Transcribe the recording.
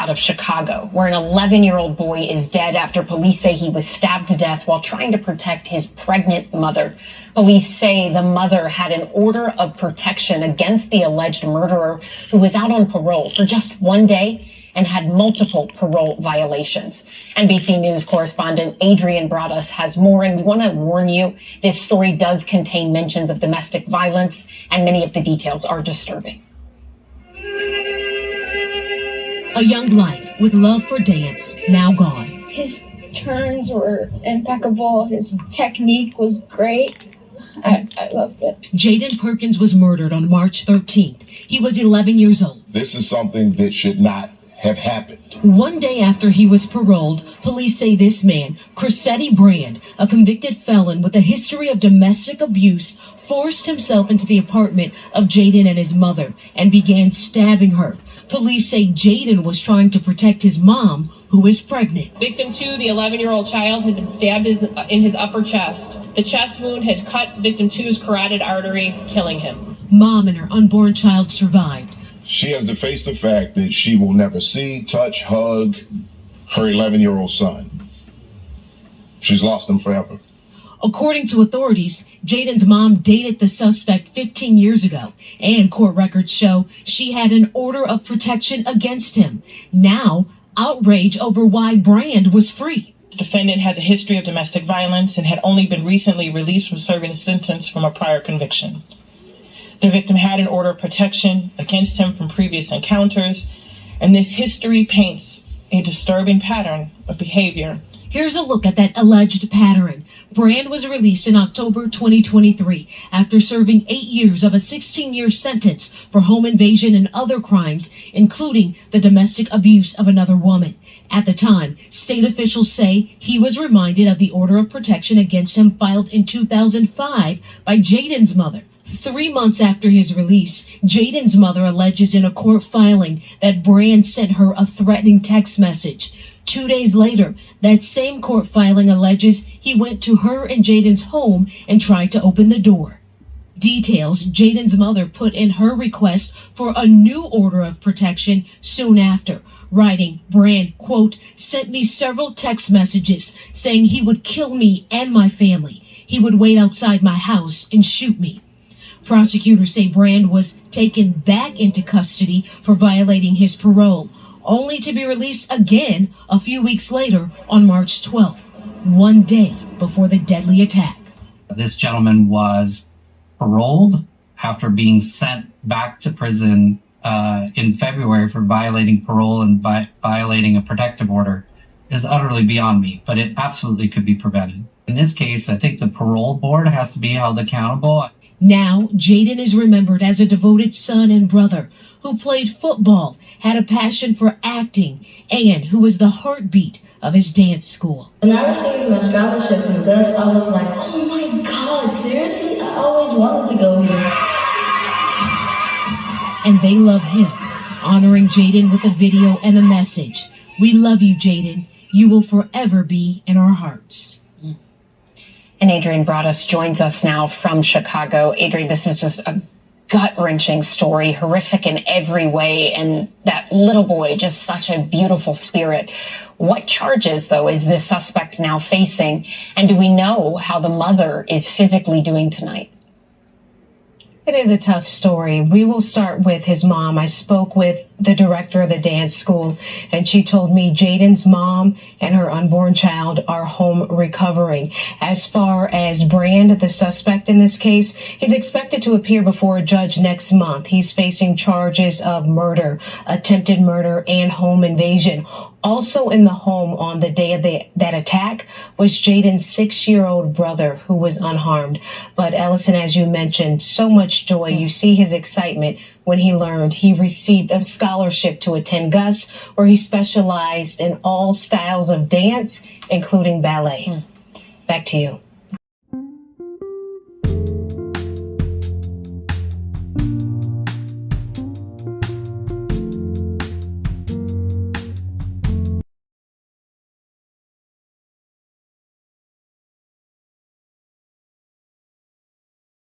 out of Chicago, where an 11-year-old boy is dead after police say he was stabbed to death while trying to protect his pregnant mother. Police say the mother had an order of protection against the alleged murderer, who was out on parole for just one day and had multiple parole violations. NBC News correspondent Adrian Broadus has more, and we want to warn you, this story does contain mentions of domestic violence, and many of the details are disturbing. A young life with love for dance, now gone. His turns were impeccable. His technique was great. I loved it. Jaden Perkins was murdered on March 13th. He was 11 years old. This is something that should not have happened. One day after he was paroled, police say this man, Cressetti Brand, a convicted felon with a history of domestic abuse, forced himself into the apartment of Jaden and his mother and began stabbing her. Police say Jaden was trying to protect his mom, who is pregnant. Victim 2, the 11-year-old child, had been stabbed in his upper chest. The chest wound had cut victim 2's carotid artery, killing him. Mom and her unborn child survived. She has to face the fact that she will never see, touch, hug her 11-year-old son. She's lost him forever. According to authorities, Jaden's mom dated the suspect 15 years ago, and court records show she had an order of protection against him. Now, outrage over why Brand was free. The defendant has a history of domestic violence and had only been recently released from serving a sentence from a prior conviction. The victim had an order of protection against him from previous encounters, and this history paints a disturbing pattern of behavior. Here's a look at that alleged pattern. Brand was released in October 2023 after serving 8 years of a 16-year sentence for home invasion and other crimes, including the domestic abuse of another woman. At the time, state officials say he was reminded of the order of protection against him filed in 2005 by Jaden's mother. 3 months after his release, Jaden's mother alleges in a court filing that Brand sent her a threatening text message. 2 days later, that same court filing alleges he went to her and Jaden's home and tried to open the door. Details Jaden's mother put in her request for a new order of protection soon after, writing, Brand, quote, sent me several text messages saying he would kill me and my family. He would wait outside my house and shoot me. Prosecutors say Brand was taken back into custody for violating his parole, only to be released again a few weeks later on March 12th, one day before the deadly attack. This gentleman was paroled after being sent back to prison in February for violating parole and violating a protective order is utterly beyond me, but it absolutely could be prevented. In this case, I think the parole board has to be held accountable. Now, Jaden is remembered as a devoted son and brother who played football, had a passion for acting, and who was the heartbeat of his dance school. When I received my scholarship from Gus, I was like, oh my God, seriously? I always wanted to go here. And they love him, honoring Jaden with a video and a message. We love you, Jaden. You will forever be in our hearts. And Adrian Broadus joins us now from Chicago. Adrian, this is just a gut-wrenching story, horrific in every way, and that little boy, just such a beautiful spirit. What charges, though, is this suspect now facing, and do we know how the mother is physically doing tonight? It is a tough story. We will start with his mom. I spoke with the director of the dance school, and she told me Jaden's mom and her unborn child are home recovering. As far as Brand, the suspect in this case, he's expected to appear before a judge next month. He's facing charges of murder, attempted murder, and home invasion. Also in the home on the day of that attack was Jaden's 6-year-old brother, who was unharmed. But Ellison, as you mentioned, so much joy. You see his excitement when he learned he received a scholarship to attend Gus, where he specialized in all styles of dance, including ballet. Back to you.